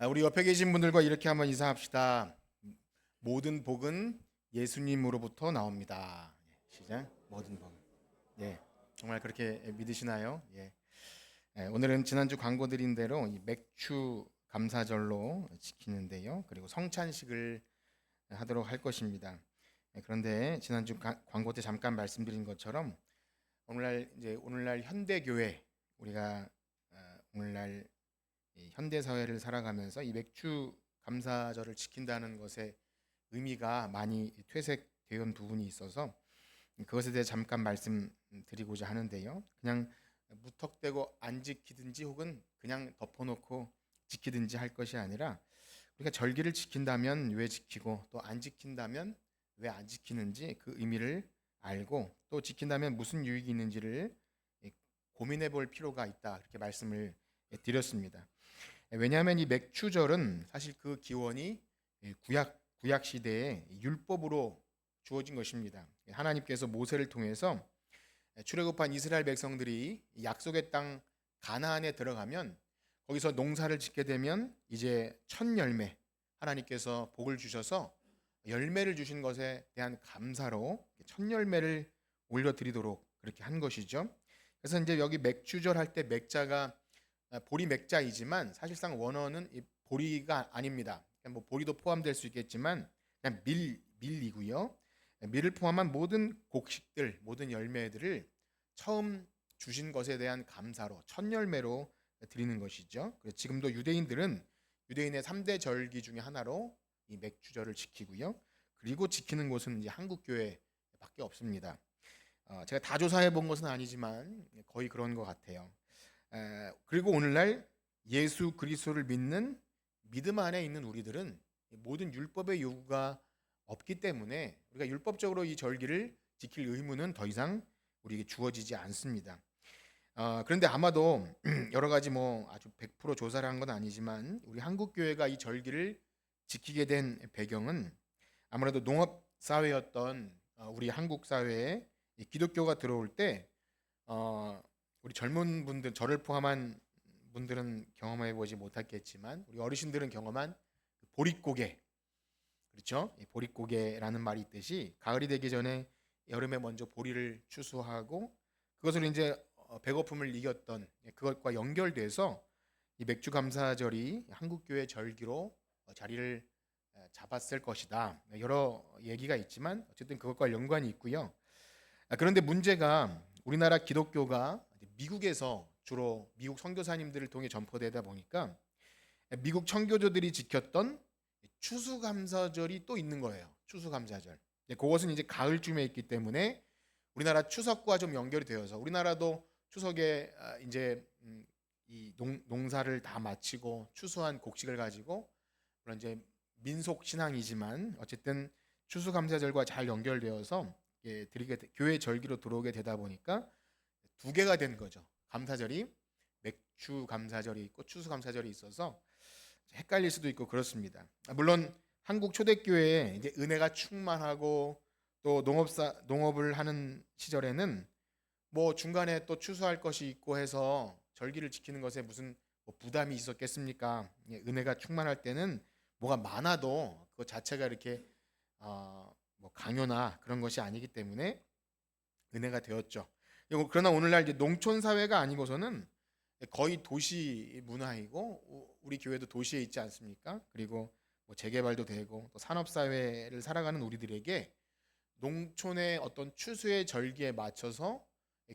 우리 옆에 계신 분들과 이렇게 한번 인사합시다. 모든 복은 예수님으로부터 나옵니다. 시작. 모든 복. 예, 정말 그렇게 믿으시나요? 예. 오늘은 지난주 광고 드린 대로 이 맥주 감사절로 지키는데요. 그리고 성찬식을 하도록 할 것입니다. 그런데 지난주 광고 때 잠깐 말씀드린 것처럼 오늘날 현대교회 우리가 오늘날 이 현대 사회를 살아가면서 이 맥주 감사절을 지킨다는 것의 의미가 많이 퇴색되어 온 부분이 있어서 그것에 대해 잠깐 말씀드리고자 하는데요. 그냥 무턱대고 안 지키든지 혹은 그냥 덮어놓고 지키든지 할 것이 아니라 우리가 절기를 지킨다면 왜 지키고 또 안 지킨다면 왜 안 지키는지 그 의미를 알고 또 지킨다면 무슨 유익이 있는지를 고민해 볼 필요가 있다. 이렇게 말씀을 드렸습니다. 왜냐하면 이 맥주절은 사실 그 기원이 구약 시대에 율법으로 주어진 것입니다. 하나님께서 모세를 통해서 출애굽한 이스라엘 백성들이 약속의 땅 가나안에 들어가면 거기서 농사를 짓게 되면 이제 첫 열매 하나님께서 복을 주셔서 열매를 주신 것에 대한 감사로 첫 열매를 올려드리도록 그렇게 한 것이죠. 그래서 이제 여기 맥주절 할 때 맥자가 보리 맥자이지만 사실상 원어는 보리가 아닙니다. 뭐 보리도 포함될 수 있겠지만 그냥 밀이고요. 밀을 포함한 모든 곡식들, 모든 열매들을 처음 주신 것에 대한 감사로 첫 열매로 드리는 것이죠. 그래서 지금도 유대인의 3대 절기 중에 하나로 이 맥주절을 지키고요. 그리고 지키는 곳은 이제 한국 교회밖에 없습니다. 제가 다 조사해 본 것은 아니지만 거의 그런 것 같아요. 그리고 오늘날 예수 그리스도를 믿는 믿음 안에 있는 우리들은 모든 율법의 요구가 없기 때문에 우리가 율법적으로 이 절기를 지킬 의무는 더 이상 우리에게 주어지지 않습니다. 그런데 아마도 여러 가지 뭐 아주 100% 조사를 한 건 아니지만 우리 한국 교회가 이 절기를 지키게 된 배경은 아무래도 농업 사회였던 우리 한국 사회에 기독교가 들어올 때 우리 젊은 분들, 저를 포함한 분들은 경험해 보지 못했겠지만 우리 어르신들은 경험한 보릿고개, 그렇죠? 이 보릿고개라는 말이 있듯이 가을이 되기 전에 여름에 먼저 보리를 추수하고 그것으로 이제 배고픔을 이겼던 그것과 연결돼서 이 맥주 감사절이 한국 교회 절기로 자리를 잡았을 것이다. 여러 얘기가 있지만 어쨌든 그것과 연관이 있고요. 그런데 문제가 우리나라 기독교가 미국에서 주로 미국 선교사님들을 통해 전포되다 보니까 미국 청교도들이 지켰던 추수감사절이 또 있는 거예요. 추수감사절. 그것은 이제 가을쯤에 있기 때문에 우리나라 추석과 좀 연결이 되어서 우리나라도 추석에 이제 이 농사를 다 마치고 추수한 곡식을 가지고 그런 이제 민속 신앙이지만 어쨌든 추수감사절과 잘 연결되어서 교회 절기로 들어오게 되다 보니까 두 개가 된 거죠. 감사절이 맥주 감사절이 있고 추수 감사절이 있어서 헷갈릴 수도 있고 그렇습니다. 물론 한국 초대교회에 이제 은혜가 충만하고 또 농업을 하는 시절에는 뭐 중간에 또 추수할 것이 있고 해서 절기를 지키는 것에 무슨 뭐 부담이 있었겠습니까? 은혜가 충만할 때는 뭐가 많아도 그 자체가 이렇게 뭐 강요나 그런 것이 아니기 때문에 은혜가 되었죠. 그러나 오늘날 이제 농촌 사회가 아니고서는 거의 도시 문화이고 우리 교회도 도시에 있지 않습니까? 그리고 뭐 재개발도 되고 또 산업 사회를 살아가는 우리들에게 농촌의 어떤 추수의 절기에 맞춰서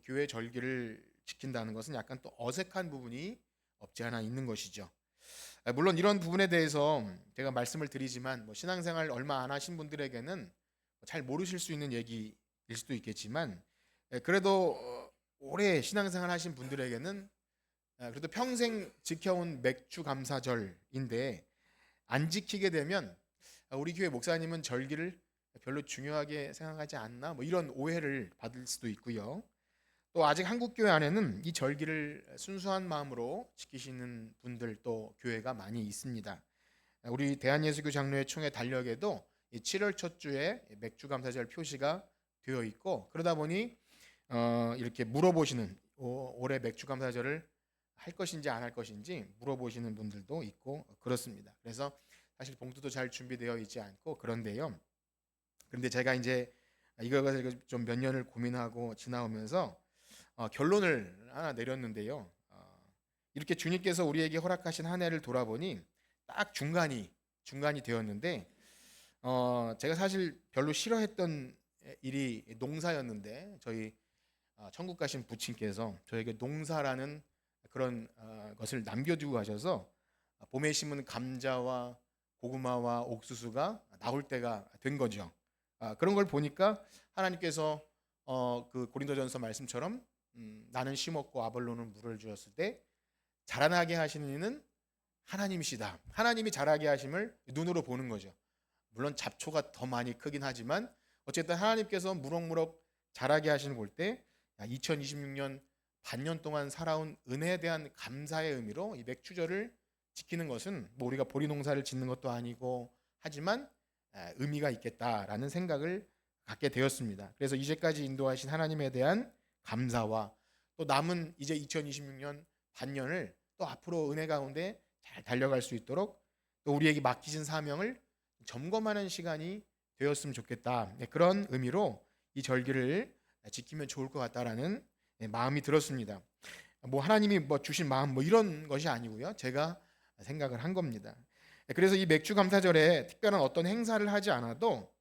교회 절기를 지킨다는 것은 약간 또 어색한 부분이 없지 않아 있는 것이죠. 물론 이런 부분에 대해서 제가 말씀을 드리지만 뭐 신앙생활 얼마 안 하신 분들에게는 잘 모르실 수 있는 얘기일 수도 있겠지만 그래도 오래 신앙생활 하신 분들에게는 그래도 평생 지켜온 맥주 감사절인데 안 지키게 되면 우리 교회 목사님은 절기를 별로 중요하게 생각하지 않나 뭐 이런 오해를 받을 수도 있고요. 또 아직 한국 교회 안에는 이 절기를 순수한 마음으로 지키시는 분들 또 교회가 많이 있습니다. 우리 대한예수교 장로회 총회 달력에도 7월 첫 주에 맥주 감사절 표시가 되어 있고 그러다 보니 이렇게 물어보시는 올해 맥주 감사절을 할 것인지 안 할 것인지 물어보시는 분들도 있고 그렇습니다. 그래서 사실 봉투도 잘 준비되어 있지 않고 그런데요. 그런데 제가 이제 이걸 가지고 좀 몇 년을 고민하고 지나오면서 결론을 하나 내렸는데요. 이렇게 주님께서 우리에게 허락하신 한 해를 돌아보니 딱 중간이 되었는데 제가 사실 별로 싫어했던 일이 농사였는데 저희 천국 가신 부친께서 저에게 농사라는 그런 것을 남겨두고 가셔서 봄에 심은 감자와 고구마와 옥수수가 나올 때가 된 거죠. 그런 걸 보니까 하나님께서 그 고린도전서 말씀처럼 나는 심었고 아볼로는 물을 주었을 때 자라나게 하시는 이는 하나님이시다. 하나님이 자라게 하심을 눈으로 보는 거죠. 물론 잡초가 더 많이 크긴 하지만 어쨌든 하나님께서 무럭무럭 자라게 하시는 볼 때 2026년 반년 동안 살아온 은혜에 대한 감사의 의미로 이 맥주절을 지키는 것은 뭐 우리가 보리 농사를 짓는 것도 아니고 하지만 의미가 있겠다라는 생각을 갖게 되었습니다. 그래서 이제까지 인도하신 하나님에 대한 감사와 또 남은 이제 2026년 반년을 또 앞으로 은혜 가운데 잘 달려갈 수 있도록 또 우리에게 맡기신 사명을 점검하는 시간이 되었으면 좋겠다. 그런 의미로 이 절기를 지키면 좋을 것 같다라는 마음이 들었습니다. 뭐 하나님이 뭐 주신 마음 뭐 이런 것이 아니고요. 제가 생각을 한 겁니다. 그래서 이 맥주 감사절에 특별한 어떤 행사를 하지 않아도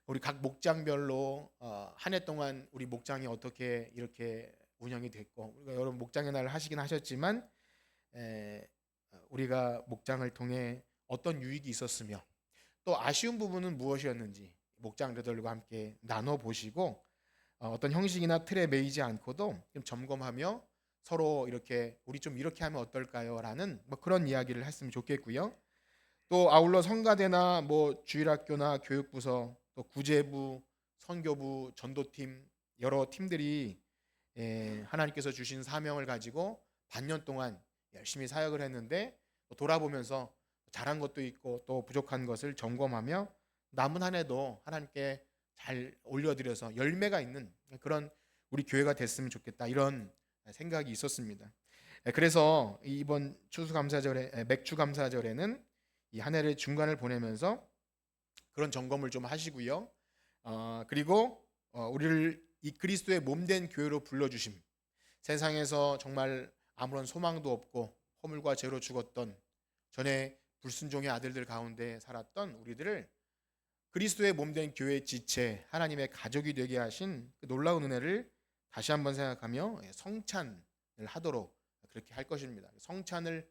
우리 각 목장별로 한 해 동안 우리 목장이 어떻게 이렇게 운영이 됐고 우리가 여러분 목장의 날을 하시긴 하셨지만 우리가 목장을 통해 어떤 유익이 있었으며 또 아쉬운 부분은 무엇이었는지 목장들과 함께 나눠 보시고 어떤 형식이나 틀에 매이지 않고도 좀 점검하며 서로 이렇게 우리 좀 이렇게 하면 어떨까요?라는 뭐 그런 이야기를 했으면 좋겠고요. 또 아울러 성가대나 뭐 주일학교나 교육부서 또 구제부, 선교부, 전도팀 여러 팀들이 하나님께서 주신 사명을 가지고 반년 동안 열심히 사역을 했는데 돌아보면서 잘한 것도 있고 또 부족한 것을 점검하며 남은 한 해도 하나님께 잘 올려드려서 열매가 있는 그런 우리 교회가 됐으면 좋겠다 이런 생각이 있었습니다. 그래서 이번 추수감사절에 맥주감사절에는 이 한 해를 중간을 보내면서 그런 점검을 좀 하시고요. 그리고 우리를 이 그리스도의 몸된 교회로 불러주심 세상에서 정말 아무런 소망도 없고 허물과 죄로 죽었던 전에 불순종의 아들들 가운데 살았던 우리들을 그리스도의 몸된 교회의 지체 하나님의 가족이 되게 하신 그 놀라운 은혜를 다시 한번 생각하며 성찬을 하도록 그렇게 할 것입니다. 성찬을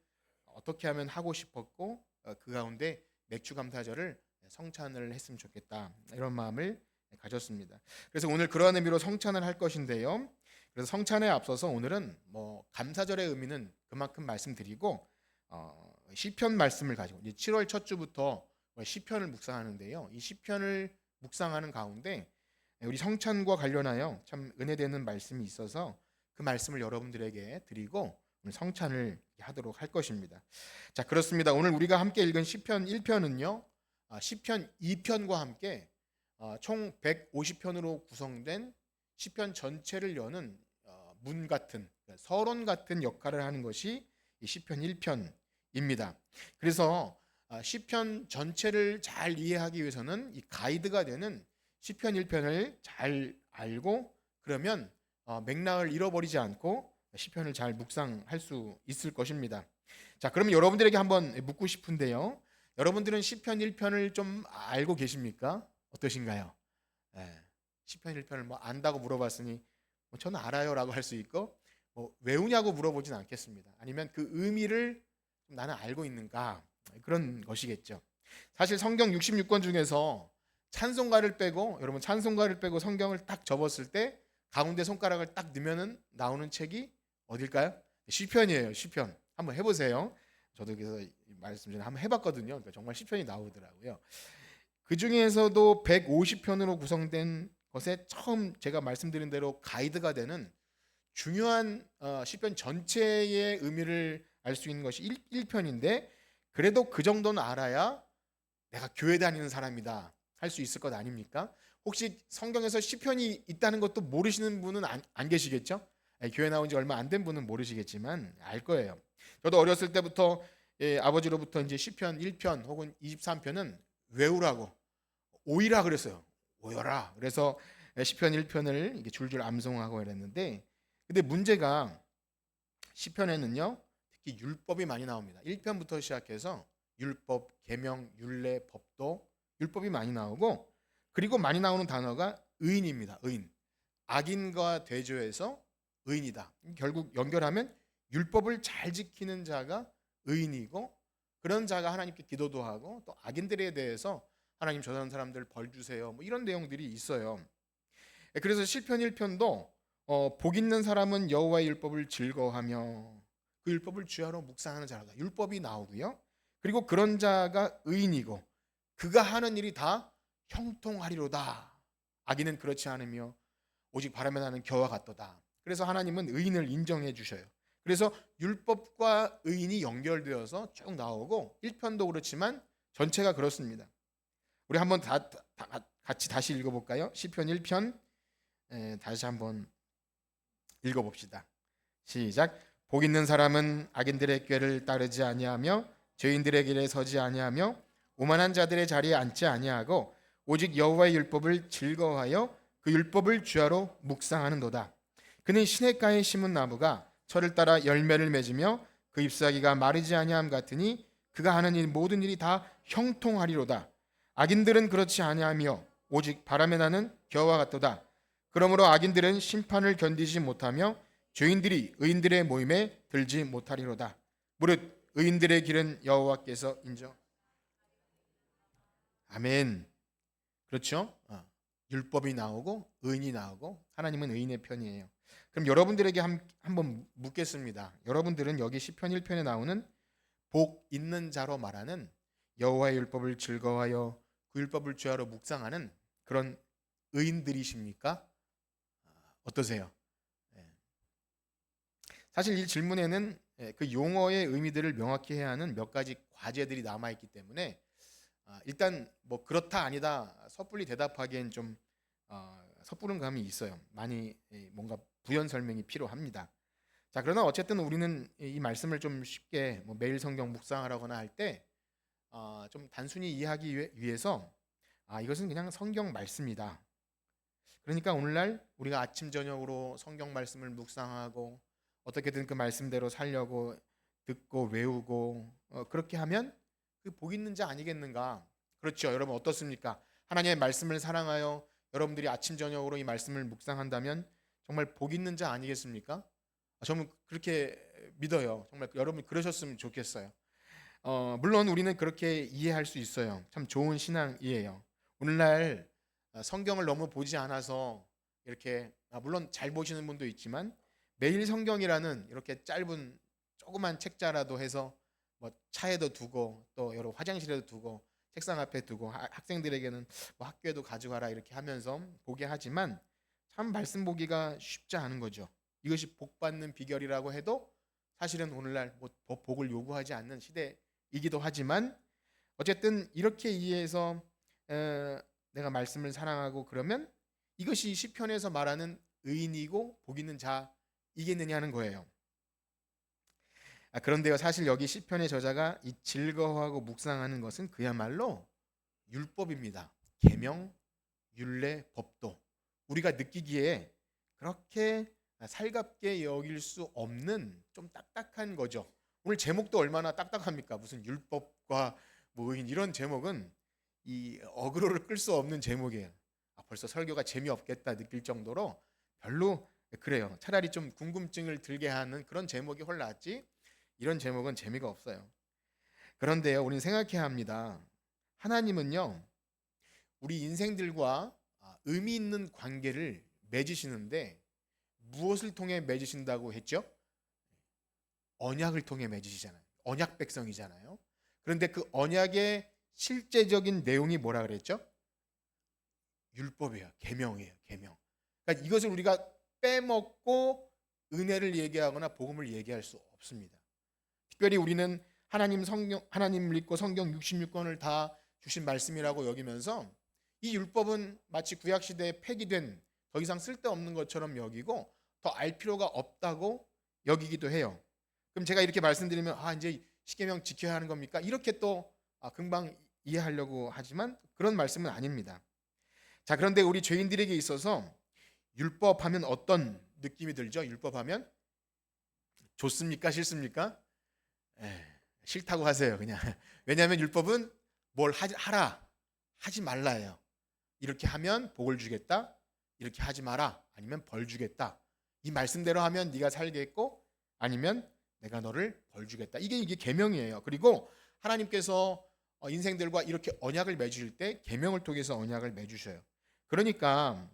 어떻게 하면 하고 싶었고 그 가운데 맥주 감사절을 성찬을 했으면 좋겠다 이런 마음을 가졌습니다. 그래서 오늘 그러한 의미로 성찬을 할 것인데요. 그래서 성찬에 앞서서 오늘은 뭐 감사절의 의미는 그만큼 말씀드리고 시편 말씀을 가지고 이제 7월 첫 주부터 시편을 묵상하는데요. 이 시편을 묵상하는 가운데 우리 성찬과 관련하여 참 은혜되는 말씀이 있어서 그 말씀을 여러분들에게 드리고 오늘 성찬을 하도록 할 것입니다. 자, 그렇습니다. 오늘 우리가 함께 읽은 시편 1편은요. 시편 2편과 함께 총 150편으로 구성된 시편 전체를 여는 문 같은 서론 같은 역할을 하는 것이 이 시편 1편입니다. 그래서 시편 전체를 잘 이해하기 위해서는 이 가이드가 되는 시편 1편을 잘 알고 그러면 맥락을 잃어버리지 않고 시편을 잘 묵상할 수 있을 것입니다. 자, 그러면 여러분들에게 한번 묻고 싶은데요. 여러분들은 시편 1편을 좀 알고 계십니까? 어떠신가요? 시편 1편을 뭐 안다고 물어봤으니 뭐 저는 알아요라고 할 수 있고 뭐 외우냐고 물어보진 않겠습니다. 아니면 그 의미를 나는 알고 있는가 그런 것이겠죠. 사실 성경 66권 중에서 찬송가를 빼고 여러분 찬송가를 빼고 성경을 딱 접었을 때 가운데 손가락을 딱 넣으면은 나오는 책이 어딜까요? 시편이에요. 시편. 한번 해보세요. 저도 그래서 말씀 전에 한번 해봤거든요. 그러니까 정말 시편이 나오더라고요. 그 중에서도 150편으로 구성된 것에 처음 제가 말씀드린 대로 가이드가 되는 중요한 시편 전체의 의미를 알 수 있는 것이 1편인데 그래도 그 정도는 알아야 내가 교회 다니는 사람이다 할 수 있을 것 아닙니까? 혹시 성경에서 시편이 있다는 것도 모르시는 분은 안 계시겠죠? 교회 나온 지 얼마 안 된 분은 모르시겠지만 알 거예요. 저도 어렸을 때부터 아버지로부터 이제 시편 1편 혹은 23편은 외우라고 오이라 그랬어요. 오여라. 그래서 시편 1편을 이게 줄줄 암송하고 이랬는데, 근데 문제가 시편에는요 특히 율법이 많이 나옵니다. 1편부터 시작해서 율법, 계명, 율례, 법도 율법이 많이 나오고, 그리고 많이 나오는 단어가 의인입니다. 의인. 악인과 대조해서 의인이다. 결국 연결하면 율법을 잘 지키는 자가 의인이고, 그런 자가 하나님께 기도도 하고, 또 악인들에 대해서 하나님 저런 사람들 벌 주세요, 뭐 이런 내용들이 있어요. 그래서 시편 1편도 복 있는 사람은 여호와의 율법을 즐거워하며 그 율법을 주야로 묵상하는 자라다. 율법이 나오고요. 그리고 그런 자가 의인이고 그가 하는 일이 다 형통하리로다. 악인은 그렇지 않으며 오직 바람에 나는 겨와 같도다. 그래서 하나님은 의인을 인정해 주셔요. 그래서 율법과 의인이 연결되어서 쭉 나오고 1편도 그렇지만 전체가 그렇습니다. 우리 한번 같이 다시 읽어볼까요? 시편 1편 다시 한번 읽어봅시다. 시작. 복 있는 사람은 악인들의 꾀를 따르지 아니하며 죄인들의 길에 서지 아니하며 오만한 자들의 자리에 앉지 아니하고 오직 여호와의 율법을 즐거워하여 그 율법을 주야로 묵상하는도다. 그는 시냇가에 심은 나무가 철을 따라 열매를 맺으며 그 잎사귀가 마르지 아니함 같으니 그가 하는 일 모든 일이 다 형통하리로다. 악인들은 그렇지 아니하며 오직 바람에 나는 겨와 같도다. 그러므로 악인들은 심판을 견디지 못하며 죄인들이 의인들의 모임에 들지 못하리로다. 무릇 의인들의 길은 여호와께서 인정. 아멘. 그렇죠? 율법이 나오고 의인이 나오고 하나님은 의인의 편이에요. 그럼 여러분들에게 한번 묻겠습니다. 여러분들은 여기 시편 1편에 나오는 복 있는 자로 말하는 여호와의 율법을 즐거워하여 그 율법을 주야로 묵상하는 그런 의인들이십니까? 어떠세요? 사실 이 질문에는 그 용어의 의미들을 명확히 해야 하는 몇 가지 과제들이 남아 있기 때문에 일단 뭐 그렇다 아니다 섣불리 대답하기엔 좀 섣부른 감이 있어요. 많이 뭔가 부연 설명이 필요합니다. 자, 그러나 어쨌든 우리는 이 말씀을 좀 쉽게 뭐 매일 성경 묵상하라거나 할 때 좀 단순히 이해하기 위해서 이것은 그냥 성경 말씀이다. 그러니까 오늘날 우리가 아침 저녁으로 성경 말씀을 묵상하고 어떻게든 그 말씀대로 살려고 듣고 외우고 그렇게 하면 그 복 있는 자 아니겠는가? 그렇죠. 여러분 어떻습니까? 하나님의 말씀을 사랑하여 여러분들이 아침 저녁으로 이 말씀을 묵상한다면 정말 복 있는 자 아니겠습니까? 저는 그렇게 믿어요. 정말 여러분이 그러셨으면 좋겠어요. 물론 우리는 그렇게 이해할 수 있어요. 참 좋은 신앙이에요. 오늘날 성경을 너무 보지 않아서 이렇게 물론 잘 보시는 분도 있지만 매일 성경이라는 이렇게 짧은 조그만 책자라도 해서 뭐 차에도 두고 또 여러 화장실에도 두고 책상 앞에 두고 학생들에게는 뭐 학교에도 가져가라 이렇게 하면서 보게 하지만 참 말씀 보기가 쉽지 않은 거죠. 이것이 복 받는 비결이라고 해도 사실은 오늘날 뭐 복을 요구하지 않는 시대이기도 하지만 어쨌든 이렇게 이해해서 내가 말씀을 사랑하고 그러면 이것이 시편에서 말하는 의인이고 복 있는 자이겠느냐는 거예요. 그런데요, 사실 여기 시편의 저자가 이 즐거워하고 묵상하는 것은 그야말로 율법입니다. 계명, 율례, 법도. 우리가 느끼기에 그렇게 살갑게 여길 수 없는 좀 딱딱한 거죠. 오늘 제목도 얼마나 딱딱합니까? 무슨 율법과 뭐 의인 이런 제목은 이 어그로를 끌 수 없는 제목이에요. 벌써 설교가 재미없겠다 느낄 정도로 별로 그래요. 차라리 좀 궁금증을 들게 하는 그런 제목이 훨 낫지 이런 제목은 재미가 없어요. 그런데요, 우리는 생각해야 합니다. 하나님은요, 우리 인생들과 의미 있는 관계를 맺으시는데 무엇을 통해 맺으신다고 했죠? 언약을 통해 맺으시잖아요. 언약 백성이잖아요. 그런데 그 언약의 실제적인 내용이 뭐라 그랬죠? 율법이에요. 계명이에요. 계명. 그러니까 이것을 우리가 빼먹고 은혜를 얘기하거나 복음을 얘기할 수 없습니다. 특별히 우리는 하나님 믿고 성경 66권을 다 주신 말씀이라고 여기면서 이 율법은 마치 구약 시대에 폐기된 더 이상 쓸데없는 것처럼 여기고 더 알 필요가 없다고 여기기도 해요. 그럼 제가 이렇게 말씀드리면 이제 십계명 지켜야 하는 겁니까? 이렇게 또 금방 이해하려고 하지만 그런 말씀은 아닙니다. 자, 그런데 우리 죄인들에게 있어서 율법하면 어떤 느낌이 들죠? 율법하면 좋습니까? 싫습니까? 싫다고 하세요, 그냥. 왜냐하면 율법은 뭘 하라, 하지 말라예요. 이렇게 하면 복을 주겠다, 이렇게 하지 마라, 아니면 벌 주겠다. 이 말씀대로 하면 네가 살겠고, 아니면 내가 너를 벌 주겠다. 이게 계명이에요. 그리고 하나님께서 인생들과 이렇게 언약을 맺으실 때 계명을 통해서 언약을 맺으셔요. 그러니까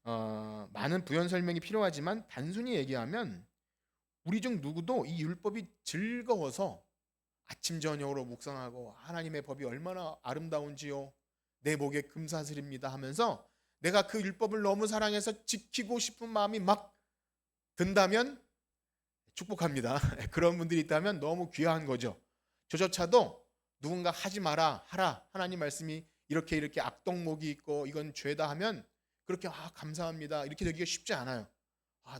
많은 부연 설명이 필요하지만 단순히 얘기하면 우리 중 누구도 이 율법이 즐거워서 아침 저녁으로 묵상하고 하나님의 법이 얼마나 아름다운지요, 내 목에 금사슬입니다 하면서 내가 그 율법을 너무 사랑해서 지키고 싶은 마음이 막 든다면 축복합니다. 그런 분들이 있다면 너무 귀한 거죠. 저조차도 누군가 하지 마라, 하라, 하나님 말씀이 이렇게 악덕목이 있고 이건 죄다 하면 그렇게 감사합니다 이렇게 되기가 쉽지 않아요.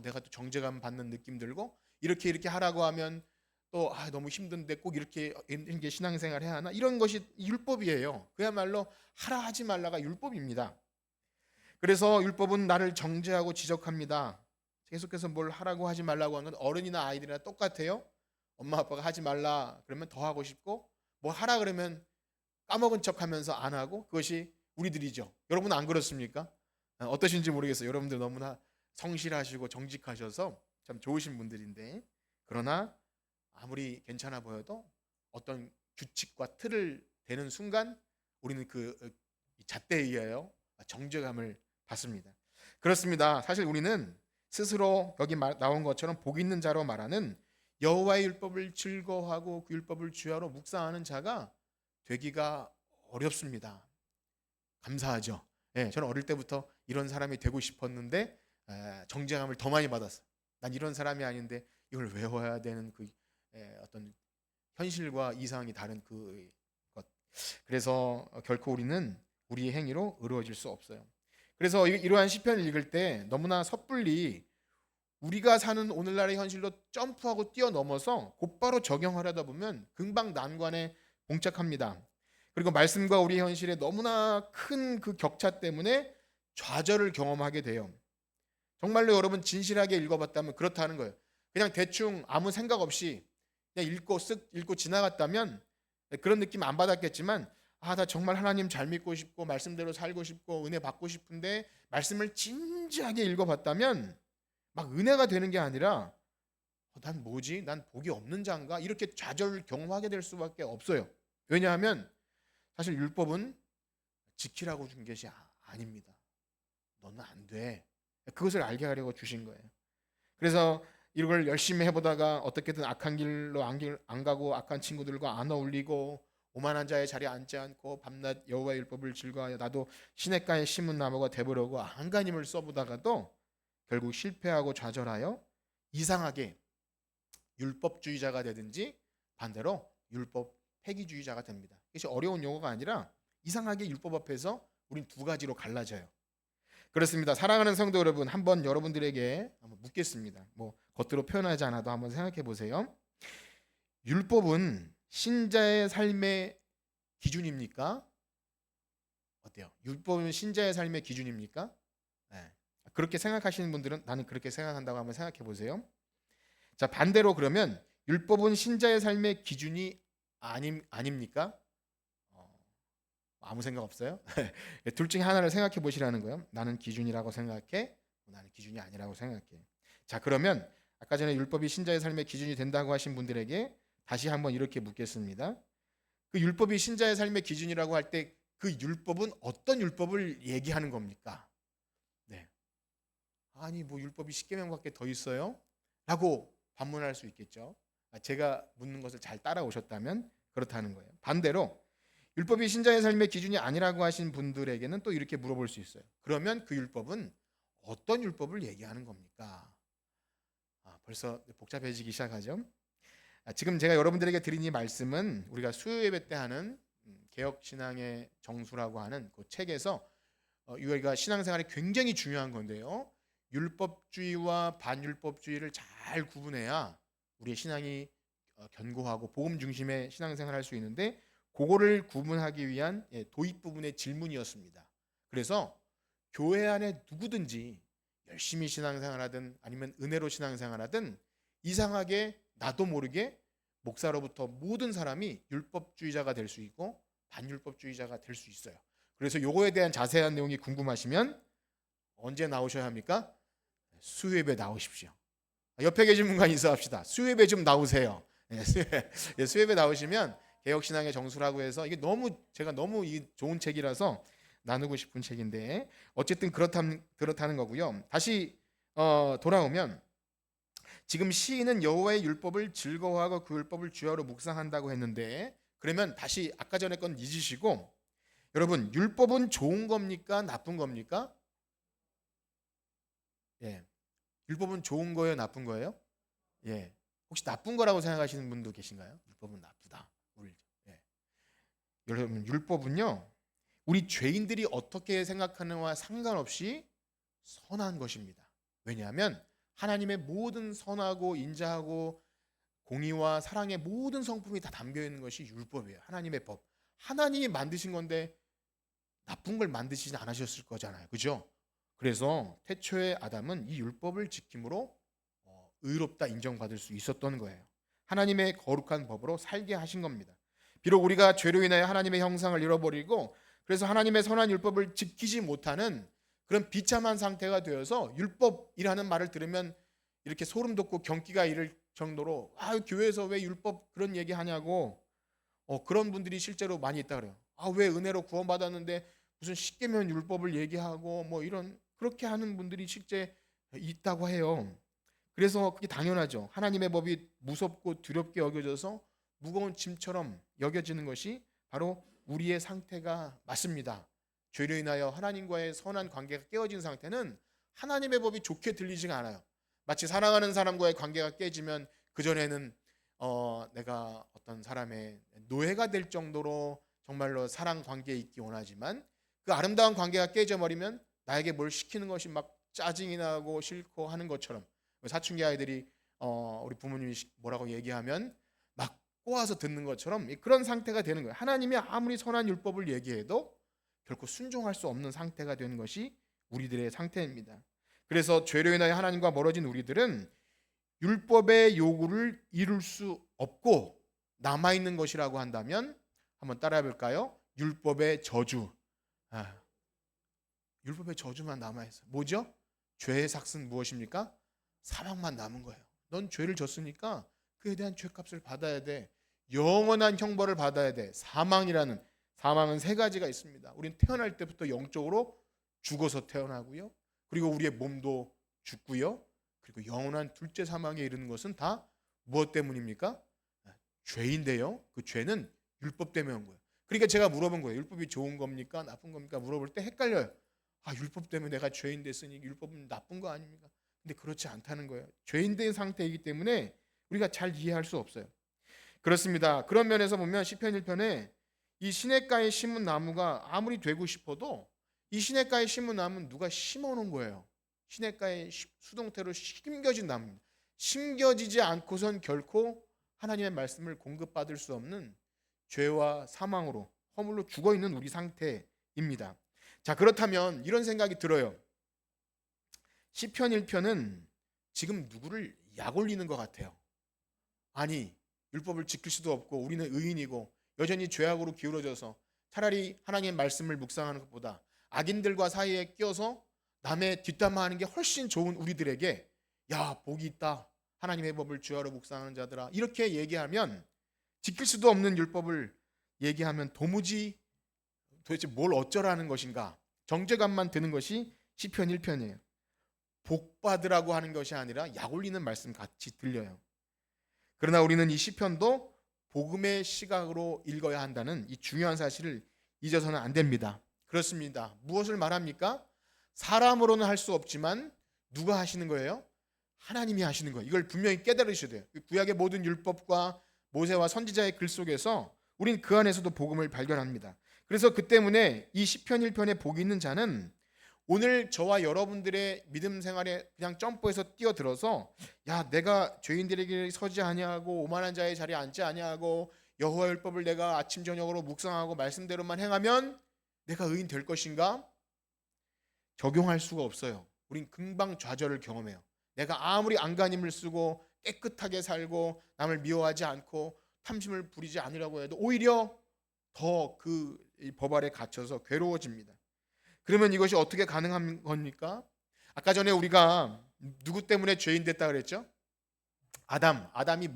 내가 또 정죄감 받는 느낌 들고 이렇게 하라고 하면 또 너무 힘든데 꼭 이렇게 신앙생활 해야 하나, 이런 것이 율법이에요. 그야말로 하라 하지 말라가 율법입니다. 그래서 율법은 나를 정죄하고 지적합니다. 계속해서 뭘 하라고 하지 말라고 하는 건 어른이나 아이들이나 똑같아요. 엄마 아빠가 하지 말라 그러면 더 하고 싶고, 뭐 하라 그러면 까먹은 척하면서 안 하고, 그것이 우리들이죠. 여러분은 안 그렇습니까? 어떠신지 모르겠어요. 여러분들 너무나 성실하시고 정직하셔서 참 좋으신 분들인데, 그러나 아무리 괜찮아 보여도 어떤 규칙과 틀을 대는 순간 우리는 그 잣대에 의하여 정죄감을 받습니다. 그렇습니다. 사실 우리는 스스로 여기 나온 것처럼 복 있는 자로 말하는 여호와의 율법을 즐거워하고 그 율법을 주야로 묵상하는 자가 되기가 어렵습니다. 감사하죠. 저는 어릴 때부터 이런 사람이 되고 싶었는데 정죄감을 더 많이 받았어요. 난 이런 사람이 아닌데 이걸 외워야 되는 그 어떤 현실과 이상이 다른 그 것. 그래서 결코 우리는 우리의 행위로 의로워질 수 없어요. 그래서 이러한 시편을 읽을 때 너무나 섣불리 우리가 사는 오늘날의 현실로 점프하고 뛰어넘어서 곧바로 적용하려다 보면 금방 난관에 봉착합니다. 그리고 말씀과 우리 현실의 너무나 큰 그 격차 때문에 좌절을 경험하게 돼요. 정말로 여러분 진실하게 읽어봤다면 그렇다는 거예요. 그냥 대충 아무 생각 없이 그냥 쓱 읽고 지나갔다면 그런 느낌 안 받았겠지만, 나 정말 하나님 잘 믿고 싶고 말씀대로 살고 싶고 은혜 받고 싶은데 말씀을 진지하게 읽어봤다면 막 은혜가 되는 게 아니라 난 뭐지? 난 복이 없는 자인가? 이렇게 좌절을 경험하게 될 수밖에 없어요. 왜냐하면 사실 율법은 지키라고 준 것이 아닙니다. 너는 안 돼. 그것을 알게 하려고 주신 거예요. 그래서 이걸 열심히 해보다가 어떻게든 악한 길로 안 가고 악한 친구들과 안 어울리고 오만한 자의 자리에 앉지 않고 밤낮 여호와의 율법을 즐거워하여 나도 시냇가에 심은 나무가 되보려고 안간힘을 써보다가도 결국 실패하고 좌절하여 이상하게 율법주의자가 되든지 반대로 율법 폐기주의자가 됩니다. 이것이 어려운 용어가 아니라 이상하게 율법 앞에서 우린 두 가지로 갈라져요. 그렇습니다. 사랑하는 성도 여러분, 한번 여러분들에게 한번 묻겠습니다. 뭐 겉으로 표현하지 않아도 한번 생각해 보세요. 율법은 신자의 삶의 기준입니까? 어때요? 율법은 신자의 삶의 기준입니까? 네. 그렇게 생각하시는 분들은 나는 그렇게 생각한다고 한번 생각해 보세요. 자, 반대로 그러면 율법은 신자의 삶의 기준이 아닙니까? 아무 생각 없어요? 둘 중에 하나를 생각해 보시라는 거예요. 나는 기준이라고 생각해, 나는 기준이 아니라고 생각해. 자, 그러면 아까 전에 율법이 신자의 삶의 기준이 된다고 하신 분들에게 다시 한번 이렇게 묻겠습니다. 그 율법이 신자의 삶의 기준이라고 할 때 그 율법은 어떤 율법을 얘기하는 겁니까? 네. 아니 뭐 율법이 10계명밖에 더 있어요? 라고 반문할 수 있겠죠. 제가 묻는 것을 잘 따라오셨다면 그렇다는 거예요. 반대로 율법이 신자의 삶의 기준이 아니라고 하신 분들에게는 또 이렇게 물어볼 수 있어요. 그러면 그 율법은 어떤 율법을 얘기하는 겁니까? 벌써 복잡해지기 시작하죠. 지금 제가 여러분들에게 드린 이 말씀은 우리가 수요예배 때 하는 개혁신앙의 정수라고 하는 그 책에서 우리가 신앙생활이 굉장히 중요한 건데요. 율법주의와 반율법주의를 잘 구분해야 우리의 신앙이 견고하고 복음 중심의 신앙생활을 할 수 있는데, 그거를 구분하기 위한 도입 부분의 질문이었습니다. 그래서 교회 안에 누구든지 열심히 신앙생활하든 아니면 은혜로 신앙생활하든 이상하게 나도 모르게 목사로부터 모든 사람이 율법주의자가 될 수 있고 반율법주의자가 될 수 있어요. 그래서 요거에 대한 자세한 내용이 궁금하시면 언제 나오셔야 합니까? 수요예배 나오십시오. 옆에 계신 분과 인사합시다. 수요예배 좀 나오세요. 수요예배 나오시면 개혁신앙의 정수라고 해서, 이게 제가 너무 좋은 책이라서 나누고 싶은 책인데, 어쨌든 그렇다는 거고요. 다시 돌아오면, 지금 시인은 여호와의 율법을 즐거워하고 그 율법을 주야로 묵상한다고 했는데, 그러면 다시 아까 전에 건 잊으시고, 여러분, 율법은 좋은 겁니까 나쁜 겁니까? 예, 율법은 좋은 거예요 나쁜 거예요? 예, 혹시 나쁜 거라고 생각하시는 분도 계신가요? 율법은 나쁘다. 예. 여러분, 율법은요, 우리 죄인들이 어떻게 생각하느냐와 상관없이 선한 것입니다. 왜냐하면 하나님의 모든 선하고 인자하고 공의와 사랑의 모든 성품이 다 담겨 있는 것이 율법이에요. 하나님의 법. 하나님이 만드신 건데 나쁜 걸 만드시지 않으셨을 거잖아요. 그죠? 그래서 태초의 아담은 이 율법을 지킴으로 의롭다 인정받을 수 있었던 거예요. 하나님의 거룩한 법으로 살게 하신 겁니다. 비록 우리가 죄로 인하여 하나님의 형상을 잃어버리고, 그래서 하나님의 선한 율법을 지키지 못하는 그런 비참한 상태가 되어서, 율법이라는 말을 들으면 이렇게 소름 돋고 경기가 이를 정도로 교회에서 왜 율법 그런 얘기 하냐고 그런 분들이 실제로 많이 있다 그래요. 왜 은혜로 구원받았는데 무슨 십계명 율법을 얘기하고 뭐 이런, 그렇게 하는 분들이 실제 있다고 해요. 그래서 그게 당연하죠. 하나님의 법이 무섭고 두렵게 여겨져서 무거운 짐처럼 여겨지는 것이 바로 우리의 상태가 맞습니다. 죄로 인하여 하나님과의 선한 관계가 깨어진 상태는 하나님의 법이 좋게 들리지가 않아요. 마치 사랑하는 사람과의 관계가 깨지면 그전에는 내가 어떤 사람의 노예가 될 정도로 정말로 사랑 관계에 있기 원하지만, 그 아름다운 관계가 깨져버리면 나에게 뭘 시키는 것이 막 짜증이 나고 싫고 하는 것처럼, 사춘기 아이들이 우리 부모님이 뭐라고 얘기하면 막 꼬아서 듣는 것처럼 그런 상태가 되는 거예요. 하나님이 아무리 선한 율법을 얘기해도 결코 순종할 수 없는 상태가 되는 것이 우리들의 상태입니다. 그래서 죄로 인하여 하나님과 멀어진 우리들은 율법의 요구를 이룰 수 없고 남아있는 것이라고 한다면 한번 따라해 볼까요? 율법의 저주. 율법의 저주만 남아있어요. 뭐죠? 죄의 삭은 무엇입니까? 사망만 남은 거예요. 넌 죄를 졌으니까 그에 대한 죄값을 받아야 돼. 영원한 형벌을 받아야 돼. 사망은 세 가지가 있습니다. 우리는 태어날 때부터 영적으로 죽어서 태어나고요. 그리고 우리의 몸도 죽고요. 그리고 영원한 둘째 사망에 이르는 것은 다 무엇 때문입니까? 죄인데요. 그 죄는 율법 때문에 온 거예요. 그러니까 제가 물어본 거예요. 율법이 좋은 겁니까? 나쁜 겁니까? 물어볼 때 헷갈려요. 율법 때문에 내가 죄인 됐으니 율법은 나쁜 거 아닙니까? 근데 그렇지 않다는 거예요. 죄인 된 상태이기 때문에 우리가 잘 이해할 수 없어요. 그렇습니다. 그런 면에서 보면 시편 1편에 이 시냇가에 심은 나무가 아무리 되고 싶어도 이 시냇가에 심은 나무는 누가 심어놓은 거예요. 시냇가에 수동태로 심겨진 나무입니다. 심겨지지 않고선 결코 하나님의 말씀을 공급받을 수 없는 죄와 사망으로 허물로 죽어있는 우리 상태입니다. 자, 그렇다면 이런 생각이 들어요. 시편 1편은 지금 누구를 약올리는 것 같아요. 아니, 율법을 지킬 수도 없고 우리는 의인이고 여전히 죄악으로 기울어져서 차라리 하나님의 말씀을 묵상하는 것보다 악인들과 사이에 끼어서 남의 뒷담화하는 게 훨씬 좋은 우리들에게, 야, 복이 있다, 하나님의 법을 주야로 묵상하는 자들아, 이렇게 얘기하면, 지킬 수도 없는 율법을 얘기하면 도대체 뭘 어쩌라는 것인가, 정죄감만 드는 것이 시편 1편이에요. 복 받으라고 하는 것이 아니라 약 올리는 말씀 같이 들려요. 그러나 우리는 이 시편도 복음의 시각으로 읽어야 한다는 이 중요한 사실을 잊어서는 안 됩니다. 그렇습니다. 무엇을 말합니까? 사람으로는 할 수 없지만 누가 하시는 거예요? 하나님이 하시는 거예요. 이걸 분명히 깨달으셔야 돼요. 구약의 모든 율법과 모세와 선지자의 글 속에서 우린 그 안에서도 복음을 발견합니다. 그래서 그 때문에 이 시편 1편에 복이 있는 자는 오늘 저와 여러분들의 믿음 생활에 그냥 점프해서 뛰어들어서 야 내가 죄인들에게 서지 아니하고 오만한 자의 자리에 앉지 아니하고 여호와 율법을 내가 아침 저녁으로 묵상하고 말씀대로만 행하면 내가 의인 될 것인가? 적용할 수가 없어요. 우린 금방 좌절을 경험해요. 내가 아무리 안간힘을 쓰고 깨끗하게 살고 남을 미워하지 않고 탐심을 부리지 않으려고 해도 오히려 더 그 법 아래 갇혀서 괴로워집니다. 그러면 이것이 어떻게 가능한 겁니까? 아까 전에 우리가 누구 때문에 죄인 됐다 그랬죠? 아담이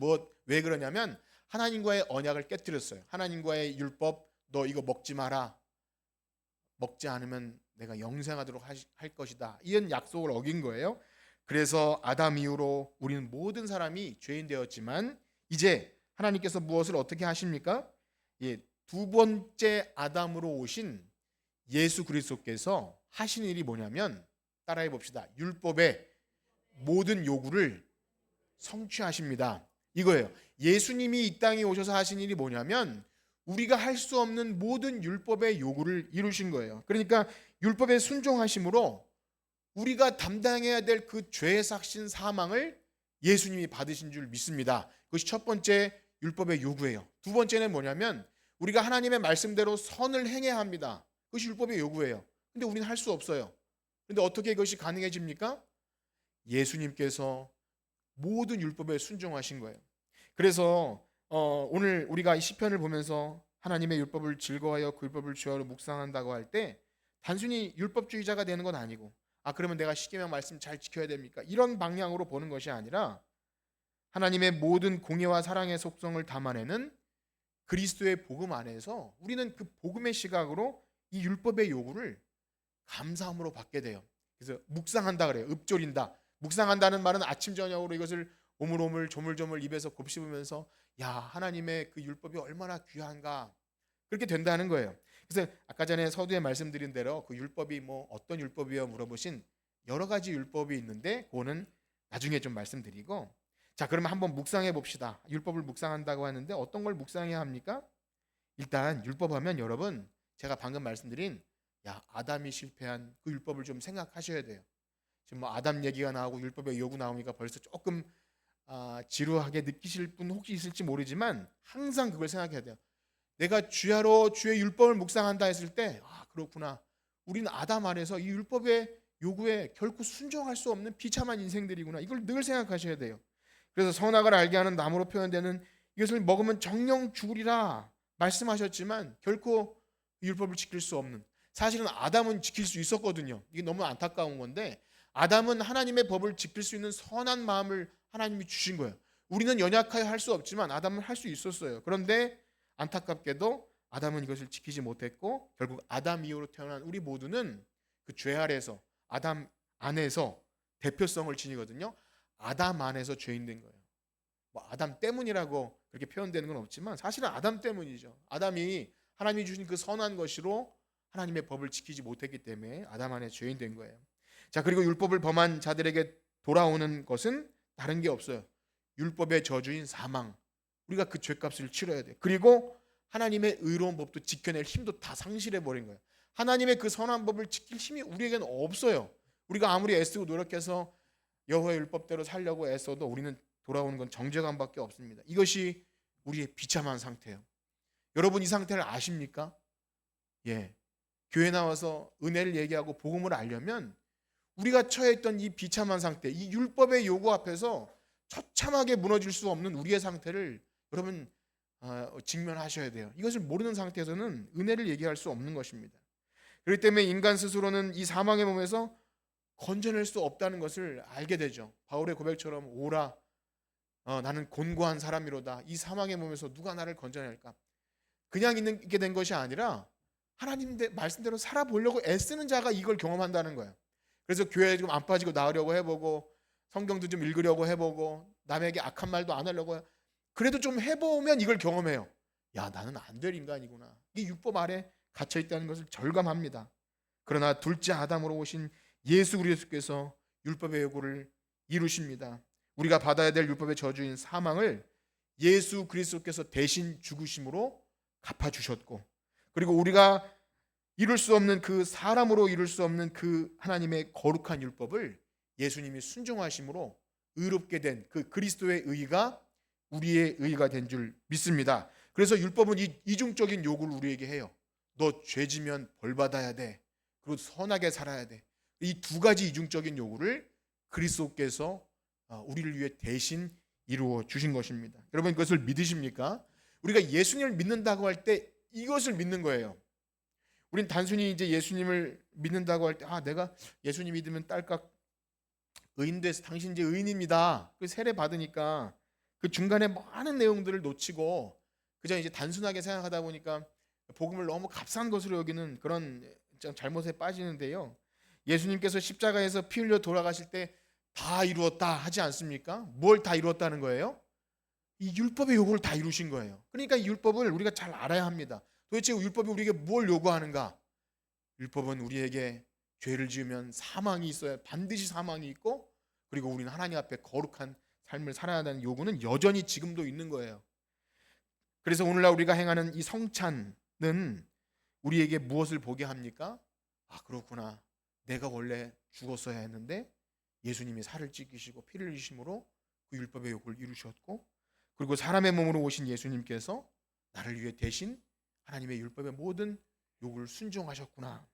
왜 그러냐면 하나님과의 언약을 깨뜨렸어요. 하나님과의 율법 너 이거 먹지 마라. 먹지 않으면 내가 영생하도록 할 것이다. 이런 약속을 어긴 거예요. 그래서 아담 이후로 우리는 모든 사람이 죄인 되었지만 이제 하나님께서 무엇을 어떻게 하십니까? 예, 두 번째 아담으로 오신 예수 그리스도께서 하신 일이 뭐냐면 따라해 봅시다. 율법의 모든 요구를 성취하십니다. 이거예요. 예수님이 이 땅에 오셔서 하신 일이 뭐냐면 우리가 할 수 없는 모든 율법의 요구를 이루신 거예요. 그러니까 율법에 순종하심으로 우리가 담당해야 될 그 죄의 삭신 사망을 예수님이 받으신 줄 믿습니다. 그것이 첫 번째 율법의 요구예요. 두 번째는 뭐냐면 우리가 하나님의 말씀대로 선을 행해야 합니다. 그것이 율법의 요구예요. 근데 우리는 할 수 없어요. 근데 어떻게 이것이 가능해집니까? 예수님께서 모든 율법에 순종하신 거예요. 그래서 오늘 우리가 이 시편을 보면서 하나님의 율법을 즐거워하여 그 율법을 주야로 묵상한다고 할 때 단순히 율법주의자가 되는 건 아니고 그러면 내가 십계명 말씀 잘 지켜야 됩니까? 이런 방향으로 보는 것이 아니라 하나님의 모든 공의와 사랑의 속성을 담아내는 그리스도의 복음 안에서 우리는 그 복음의 시각으로 이 율법의 요구를 감사함으로 받게 돼요. 그래서 묵상한다 그래요. 읊조린다. 묵상한다는 말은 아침 저녁으로 이것을 오물오물 조물조물 입에서 곱씹으면서 야 하나님의 그 율법이 얼마나 귀한가 그렇게 된다는 거예요. 그래서 아까 전에 서두에 말씀드린 대로 그 율법이 뭐 어떤 율법이요 물어보신 여러 가지 율법이 있는데 그거는 나중에 좀 말씀드리고 자 그러면 한번 묵상해 봅시다. 율법을 묵상한다고 하는데 어떤 걸 묵상해야 합니까? 일단 율법하면 여러분 제가 방금 말씀드린 아담이 실패한 그 율법을 좀 생각하셔야 돼요. 지금 뭐 아담 얘기가 나오고 율법의 요구 나오니까 벌써 조금 지루하게 느끼실 분 혹시 있을지 모르지만 항상 그걸 생각해야 돼요. 내가 주야로 주의 율법을 묵상한다 했을 때 그렇구나. 우리는 아담 안에서 이 율법의 요구에 결코 순종할 수 없는 비참한 인생들이구나. 이걸 늘 생각하셔야 돼요. 그래서 선악을 알게 하는 나무로 표현되는 이것을 먹으면 정령 죽으리라 말씀하셨지만 결코 율법을 지킬 수 없는 사실은 아담은 지킬 수 있었거든요. 이게 너무 안타까운 건데 아담은 하나님의 법을 지킬 수 있는 선한 마음을 하나님이 주신 거예요. 우리는 연약하여 할 수 없지만 아담은 할 수 있었어요. 그런데 안타깝게도 아담은 이것을 지키지 못했고 결국 아담 이후로 태어난 우리 모두는 그 죄 아래에서 아담 안에서 대표성을 지니거든요. 아담 안에서 죄인 된 거예요. 뭐 아담 때문이라고 그렇게 표현되는 건 없지만 사실은 아담 때문이죠. 아담이 하나님이 주신 그 선한 것으로 하나님의 법을 지키지 못했기 때문에 아담 안에 죄인 된 거예요. 자 그리고 율법을 범한 자들에게 돌아오는 것은 다른 게 없어요. 율법의 저주인 사망. 우리가 그 죄값을 치러야 돼. 그리고 하나님의 의로운 법도 지켜낼 힘도 다 상실해 버린 거예요. 하나님의 그 선한 법을 지킬 힘이 우리에게는 없어요. 우리가 아무리 애쓰고 노력해서 여호와의 율법대로 살려고 애써도 우리는 돌아오는 건 정죄감밖에 없습니다. 이것이 우리의 비참한 상태예요. 여러분 이 상태를 아십니까? 예. 교회 나와서 은혜를 얘기하고 복음을 알려면 우리가 처해 있던 이 비참한 상태, 이 율법의 요구 앞에서 처참하게 무너질 수 없는 우리의 상태를 여러분 직면하셔야 돼요. 이것을 모르는 상태에서는 은혜를 얘기할 수 없는 것입니다. 그렇기 때문에 인간 스스로는 이 사망의 몸에서 건져낼 수 없다는 것을 알게 되죠. 바울의 고백처럼 오라 나는 곤고한 사람이로다. 이 사망의 몸에서 누가 나를 건져낼까? 그냥 있게 된 것이 아니라 하나님 말씀대로 살아보려고 애쓰는 자가 이걸 경험한다는 거예요. 그래서 교회에 좀 안 빠지고 나으려고 해보고 성경도 좀 읽으려고 해보고 남에게 악한 말도 안 하려고 해요. 그래도 좀 해보면 이걸 경험해요. 야 나는 안 될 인간이구나. 이 율법 아래 갇혀있다는 것을 절감합니다. 그러나 둘째 아담으로 오신 예수 그리스도께서 율법의 요구를 이루십니다. 우리가 받아야 될 율법의 저주인 사망을 예수 그리스도께서 대신 죽으심으로 갚아주셨고 그리고 우리가 이룰 수 없는 그 사람으로 이룰 수 없는 그 하나님의 거룩한 율법을 예수님이 순종하심으로 의롭게 된 그 그리스도의 의가 우리의 의가 된 줄 믿습니다. 그래서 율법은 이 이중적인 요구를 우리에게 해요. 너 죄지면 벌 받아야 돼. 그리고 선하게 살아야 돼. 이 두 가지 이중적인 요구를 그리스도께서 우리를 위해 대신 이루어 주신 것입니다. 여러분 그것을 믿으십니까? 우리가 예수님을 믿는다고 할 때 이것을 믿는 거예요. 우린 단순히 이제 예수님을 믿는다고 할 때 내가 예수님 믿으면 딸깍 의인돼서 당신 이제 의인입니다. 그 세례 받으니까 그 중간에 많은 내용들을 놓치고 그저 이제 단순하게 생각하다 보니까 복음을 너무 값싼 것으로 여기는 그런 잘못에 빠지는데요. 예수님께서 십자가에서 피 흘려 돌아가실 때 다 이루었다 하지 않습니까? 뭘 다 이루었다는 거예요? 이 율법의 요구를 다 이루신 거예요. 그러니까 이 율법을 우리가 잘 알아야 합니다. 도대체 율법이 우리에게 뭘 요구하는가? 율법은 우리에게 죄를 지으면 사망이 있어야 반드시 사망이 있고 그리고 우리는 하나님 앞에 거룩한 삶을 살아야 한다는 요구는 여전히 지금도 있는 거예요. 그래서 오늘날 우리가 행하는 이 성찬은 우리에게 무엇을 보게 합니까? 그렇구나. 내가 원래 죽었어야 했는데 예수님이 살을 찢기시고 피를 흘리심으로 그 율법의 요구를 이루셨고 그리고 사람의 몸으로 오신 예수님께서 나를 위해 대신 하나님의 율법의 모든 요구를 순종하셨구나.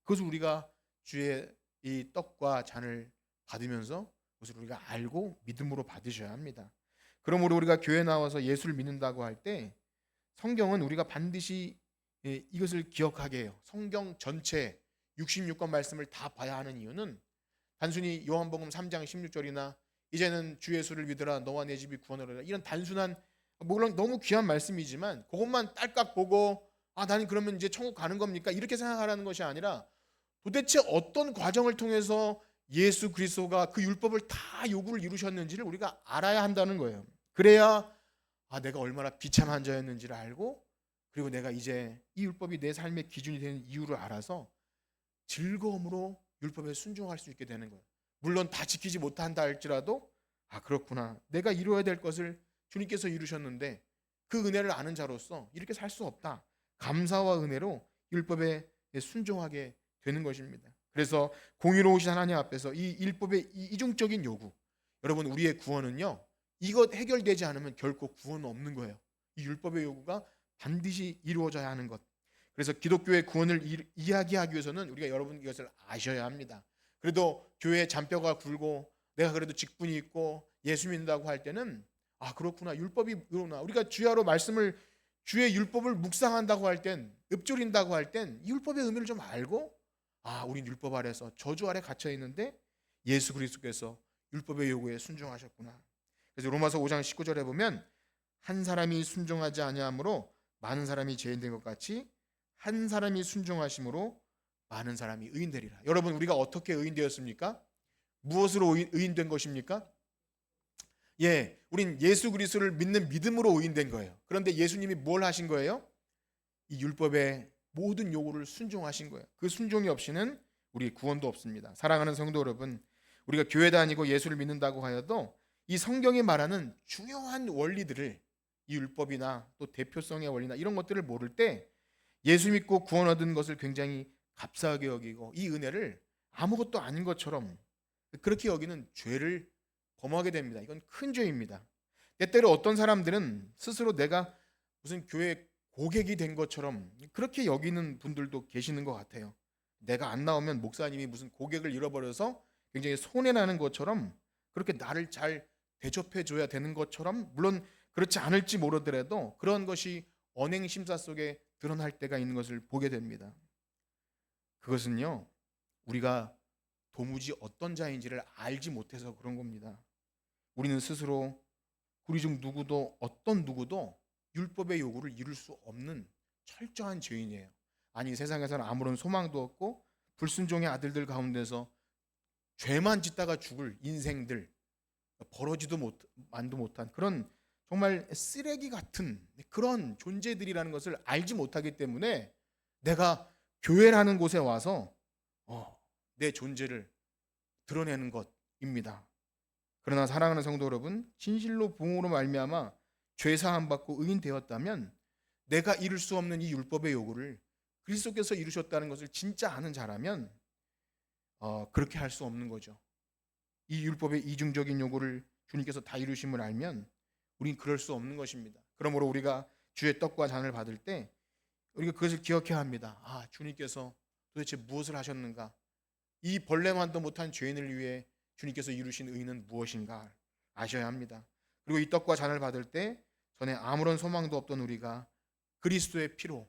그것을 우리가 주의 이 떡과 잔을 받으면서 그것을 우리가 알고 믿음으로 받으셔야 합니다. 그러므로 우리가 교회 나와서 예수를 믿는다고 할 때 성경은 우리가 반드시 이것을 기억하게 해요. 성경 전체 66권 말씀을 다 봐야 하는 이유는 단순히 요한복음 3장 16절이나 이제는 주 예수를 믿으라 너와 내 집이 구원을 얻으라 이런 단순한 물론 너무 귀한 말씀이지만 그것만 딸깍 보고 나는 그러면 이제 천국 가는 겁니까? 이렇게 생각하라는 것이 아니라 도대체 어떤 과정을 통해서 예수 그리스도가 그 율법을 다 요구를 이루셨는지를 우리가 알아야 한다는 거예요. 그래야 내가 얼마나 비참한 자였는지를 알고 그리고 내가 이제 이 율법이 내 삶의 기준이 되는 이유를 알아서 즐거움으로 율법에 순종할 수 있게 되는 거예요. 물론 다 지키지 못한다 할지라도 그렇구나. 내가 이루어야 될 것을 주님께서 이루셨는데 그 은혜를 아는 자로서 이렇게 살 수 없다. 감사와 은혜로 율법에 순종하게 되는 것입니다. 그래서 공의로우신 하나님 앞에서 이 율법의 이중적인 요구 여러분 우리의 구원은요 이것 해결되지 않으면 결코 구원은 없는 거예요. 이 율법의 요구가 반드시 이루어져야 하는 것. 그래서 기독교의 구원을 이야기하기 위해서는 우리가 여러분 이것을 아셔야 합니다. 그래도 교회에 잔뼈가 굵고 내가 그래도 직분이 있고 예수 믿는다고 할 때는 그렇구나 율법이 이루나 우리가 주야로 말씀을 주의 율법을 묵상한다고 할 땐 읊조린다고 할 땐 이 율법의 의미를 좀 알고 우린 율법 아래서 저주 아래 갇혀 있는데 예수 그리스도께서 율법의 요구에 순종하셨구나. 그래서 로마서 5장 19절에 보면 한 사람이 순종하지 아니하므로 많은 사람이 죄인 된 것 같이 한 사람이 순종하심으로 많은 사람이 의인되리라. 여러분 우리가 어떻게 의인되었습니까? 무엇으로 의인된 것입니까? 우린 예수 그리스도를 믿는 믿음으로 의인된 거예요. 그런데 예수님이 뭘 하신 거예요? 이 율법의 모든 요구를 순종하신 거예요. 그 순종이 없이는 우리 구원도 없습니다. 사랑하는 성도 여러분, 우리가 교회 다니고 예수를 믿는다고 하여도 이 성경이 말하는 중요한 원리들을 이 율법이나 또 대표성의 원리나 이런 것들을 모를 때 예수 믿고 구원 얻은 것을 굉장히 값싸게 여기고 이 은혜를 아무것도 아닌 것처럼 그렇게 여기는 죄를 범하게 됩니다. 이건 큰 죄입니다. 때때로 어떤 사람들은 스스로 내가 무슨 교회 고객이 된 것처럼 그렇게 여기는 분들도 계시는 것 같아요. 내가 안 나오면 목사님이 무슨 고객을 잃어버려서 굉장히 손해나는 것처럼 그렇게 나를 잘 대접해줘야 되는 것처럼 물론 그렇지 않을지 모르더라도 그런 것이 언행 심사 속에 드러날 때가 있는 것을 보게 됩니다. 그것은요 우리가 도무지 어떤 자인지를 알지 못해서 그런 겁니다. 우리는 스스로 우리 중 누구도 어떤 누구도 율법의 요구를 이룰 수 없는 철저한 죄인이에요. 아니 세상에서는 아무런 소망도 없고 불순종의 아들들 가운데서 죄만 짓다가 죽을 인생들 벌어지도 만도 못한 그런 정말 쓰레기 같은 그런 존재들이라는 것을 알지 못하기 때문에 내가 교회라는 곳에 와서 내 존재를 드러내는 것입니다. 그러나 사랑하는 성도 여러분, 진실로 부흥으로 말미암아 죄 사함 받고 의인 되었다면 내가 이룰 수 없는 이 율법의 요구를 그리스도께서 이루셨다는 것을 진짜 아는 자라면 그렇게 할 수 없는 거죠. 이 율법의 이중적인 요구를 주님께서 다 이루심을 알면 우린 그럴 수 없는 것입니다. 그러므로 우리가 주의 떡과 잔을 받을 때 우리가 그것을 기억해야 합니다. 주님께서 도대체 무엇을 하셨는가? 이 벌레만도 못한 죄인을 위해 주님께서 이루신 의는 무엇인가 아셔야 합니다. 그리고 이 떡과 잔을 받을 때 전에 아무런 소망도 없던 우리가 그리스도의 피로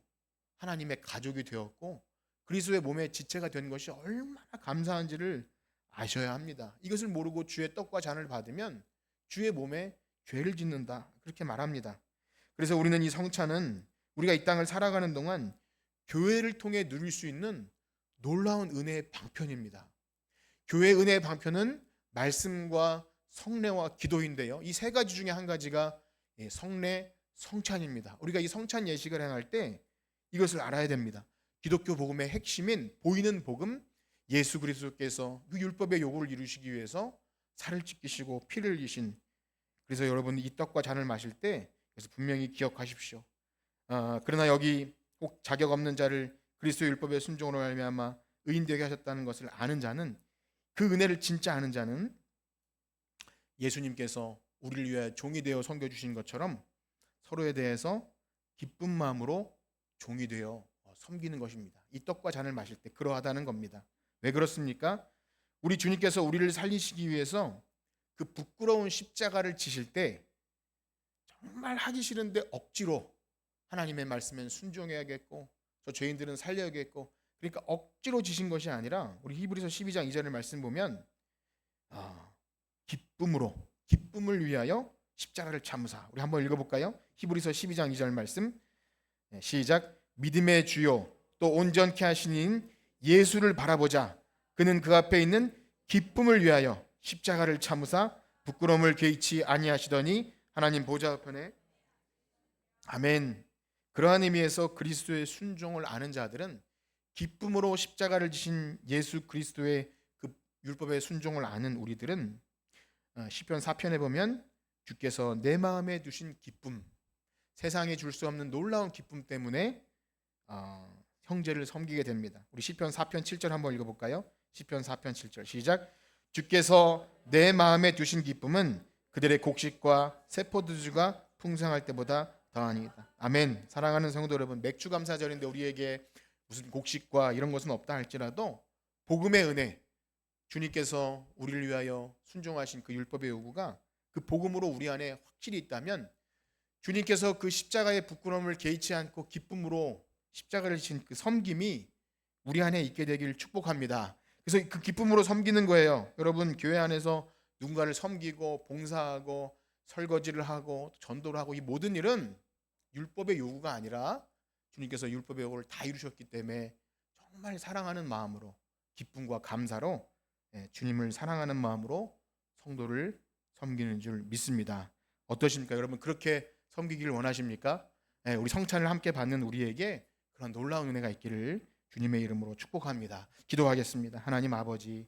하나님의 가족이 되었고 그리스도의 몸의 지체가 된 것이 얼마나 감사한지를 아셔야 합니다. 이것을 모르고 주의 떡과 잔을 받으면 주의 몸에 죄를 짓는다 그렇게 말합니다. 그래서 우리는 이 성찬은 우리가 이 땅을 살아가는 동안 교회를 통해 누릴 수 있는 놀라운 은혜의 방편입니다. 교회의 은혜의 방편은 말씀과 성례와 기도인데요. 이 세 가지 중에 한 가지가 성례, 성찬입니다. 우리가 이 성찬 예식을 행할 때 이것을 알아야 됩니다. 기독교 복음의 핵심인 보이는 복음, 예수 그리스도께서 그 율법의 요구를 이루시기 위해서 살을 찢기시고 피를 흘리신, 그래서 여러분 이 떡과 잔을 마실 때 그래서 분명히 기억하십시오. 그러나 여기 꼭 자격 없는 자를 그리스도의 율법의 순종으로 말미암아 의인되게 하셨다는 것을 아는 자는, 그 은혜를 진짜 아는 자는 예수님께서 우리를 위하여 종이 되어 섬겨주신 것처럼 서로에 대해서 기쁜 마음으로 종이 되어 섬기는 것입니다. 이 떡과 잔을 마실 때 그러하다는 겁니다. 왜 그렇습니까? 우리 주님께서 우리를 살리시기 위해서 그 부끄러운 십자가를 지실 때 정말 하기 싫은데 억지로 하나님의 말씀엔 순종해야겠고 저 죄인들은 살려야겠고, 그러니까 억지로 지신 것이 아니라 우리 히브리서 12장 2절의 말씀 보면 기쁨을 위하여 십자가를 참으사. 우리 한번 읽어볼까요? 히브리서 12장 2절 말씀 시작. 믿음의 주요 또 온전케 하시는 예수를 바라보자. 그는 그 앞에 있는 기쁨을 위하여 십자가를 참으사 부끄러움을 개의치 아니하시더니 하나님 보좌 우편에. 아멘. 그러한 의미에서 그리스도의 순종을 아는 자들은 기쁨으로 십자가를 지신 예수 그리스도의 그 율법의 순종을 아는 우리들은 시편 4편에 보면 주께서 내 마음에 두신 기쁨, 세상에 줄 수 없는 놀라운 기쁨 때문에 형제를 섬기게 됩니다. 우리 시편 4편 7절 한번 읽어볼까요? 시편 4편 7절 시작. 주께서 내 마음에 두신 기쁨은 그들의 곡식과 새 포도주가 풍성할 때보다 더하니이다. 아멘. 사랑하는 성도 여러분, 맥주 감사절인데 우리에게 무슨 곡식과 이런 것은 없다 할지라도 복음의 은혜, 주님께서 우리를 위하여 순종하신 그 율법의 요구가 그 복음으로 우리 안에 확실히 있다면 주님께서 그 십자가의 부끄러움을 개의치 않고 기쁨으로 십자가를 지신 그 섬김이 우리 안에 있게 되기를 축복합니다. 그래서 그 기쁨으로 섬기는 거예요. 여러분, 교회 안에서 누군가를 섬기고 봉사하고 설거지를 하고 전도를 하고 이 모든 일은 율법의 요구가 아니라 주님께서 율법의 요구를 다 이루셨기 때문에 정말 사랑하는 마음으로 기쁨과 감사로 주님을 사랑하는 마음으로 성도를 섬기는 줄 믿습니다. 어떠십니까? 여러분, 그렇게 섬기기를 원하십니까? 우리 성찬을 함께 받는 우리에게 그런 놀라운 은혜가 있기를 주님의 이름으로 축복합니다. 기도하겠습니다. 하나님 아버지,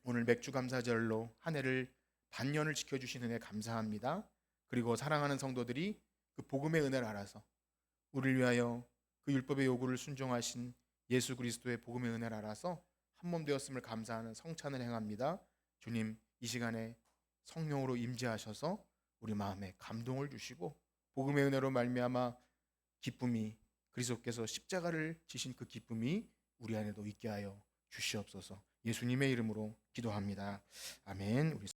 오늘 맥주 감사절로 한 해를 반년을 지켜주신 은혜 감사합니다. 그리고 사랑하는 성도들이 그 복음의 은혜를 알아서 우리를 위하여 그 율법의 요구를 순종하신 예수 그리스도의 복음의 은혜를 알아서 한몸 되었음을 감사하는 성찬을 행합니다. 주님, 이 시간에 성령으로 임재하셔서 우리 마음에 감동을 주시고 복음의 은혜로 말미암아 기쁨이, 그리스도께서 십자가를 지신 그 기쁨이 우리 안에도 있게 하여 주시옵소서. 예수님의 이름으로 기도합니다. 아멘. 우리